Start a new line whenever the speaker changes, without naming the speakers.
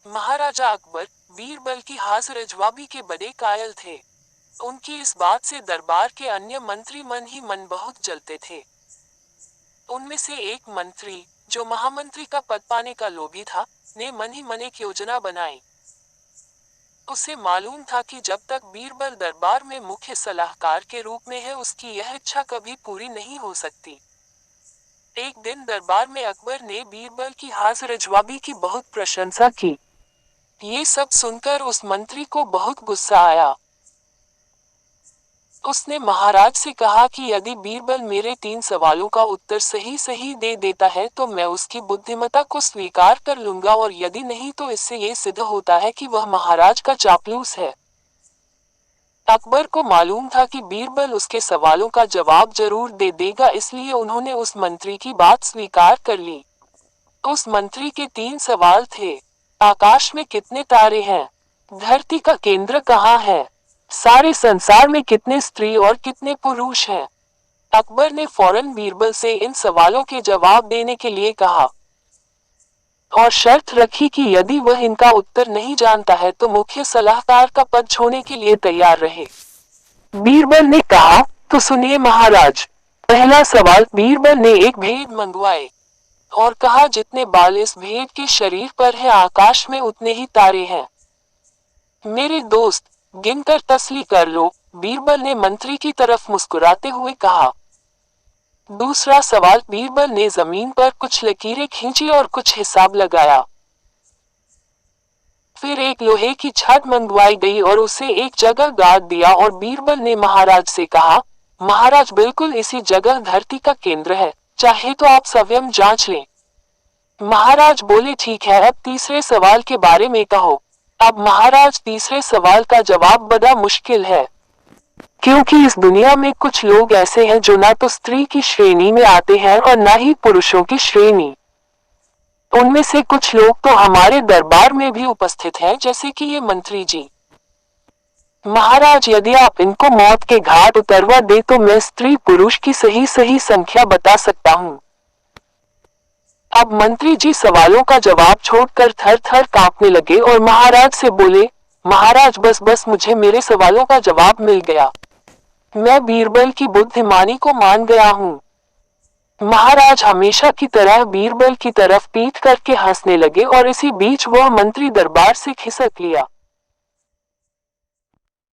महाराजा अकबर बीरबल की हाजिर जवाबी के बड़े कायल थे। उनकी इस बात से दरबार के अन्य मंत्री मन ही मन बहुत जलते थे। उनमें से एक मंत्री, जो महामंत्री का पद पाने का लोभी था, ने मन ही मन एक योजना बनाई। उसे मालूम था कि जब तक बीरबल दरबार में मुख्य सलाहकार के रूप में है, उसकी यह इच्छा कभी पूरी नहीं हो सकती। एक दिन दरबार में अकबर ने बीरबल की हाजिर जवाबी की बहुत प्रशंसा की। ये सब सुनकर उस मंत्री को बहुत गुस्सा आया। उसने महाराज से कहा कि यदि बीरबल मेरे 3 सवालों का उत्तर सही सही दे देता है तो मैं उसकी बुद्धिमत्ता को स्वीकार कर लूंगा, और यदि नहीं तो इससे ये सिद्ध होता है कि वह महाराज का चापलूस है। अकबर को मालूम था कि बीरबल उसके सवालों का जवाब जरूर दे देगा, इसलिए उन्होंने उस मंत्री की बात स्वीकार कर ली। उस मंत्री के 3 सवाल थे। आकाश में कितने तारे हैं? धरती का केंद्र कहाँ है? सारे संसार में कितने स्त्री और कितने पुरुष हैं? अकबर ने फौरन बीरबल से इन सवालों के जवाब देने के लिए कहा और शर्त रखी कि यदि वह इनका उत्तर नहीं जानता है तो मुख्य सलाहकार का पद छोड़ने के लिए तैयार रहे। बीरबल ने कहा, तो सुनिए महाराज। पहला सवाल। बीरबल ने एक भेद मंगवाए और कहा, जितने बाल इस भेद के शरीर पर है, आकाश में उतने ही तारे हैं। मेरे दोस्त, गिनकर तसली कर लो, बीरबल ने मंत्री की तरफ मुस्कुराते हुए कहा। दूसरा सवाल। बीरबल ने जमीन पर कुछ लकीरें खींची और कुछ हिसाब लगाया। फिर एक लोहे की छत मंगवाई गई और उसे एक जगह गाड़ दिया, और बीरबल ने महाराज से कहा, महाराज, बिल्कुल इसी जगह धरती का केंद्र है, चाहे तो आप स्वयं जांच लें। महाराज बोले, ठीक है, अब तीसरे सवाल के बारे में कहो। अब महाराज, तीसरे सवाल का जवाब बड़ा मुश्किल है, क्योंकि इस दुनिया में कुछ लोग ऐसे हैं जो ना तो स्त्री की श्रेणी में आते हैं और ना ही पुरुषों की श्रेणी। उनमें से कुछ लोग तो हमारे दरबार में भी उपस्थित हैं, जैसे कि ये मंत्री जी। महाराज, यदि आप इनको मौत के घाट उतरवा दे तो मैं स्त्री पुरुष की सही सही संख्या बता सकता हूँ। अब मंत्री जी सवालों का जवाब छोड़कर थर थर कांपने लगे और महाराज से बोले, महाराज, बस बस, मुझे मेरे सवालों का जवाब मिल गया। मैं बीरबल की बुद्धिमानी को मान गया हूँ। महाराज हमेशा की तरह बीरबल की तरफ पीठ करके हंसने लगे और इसी बीच वह मंत्री दरबार से खिसक लिया।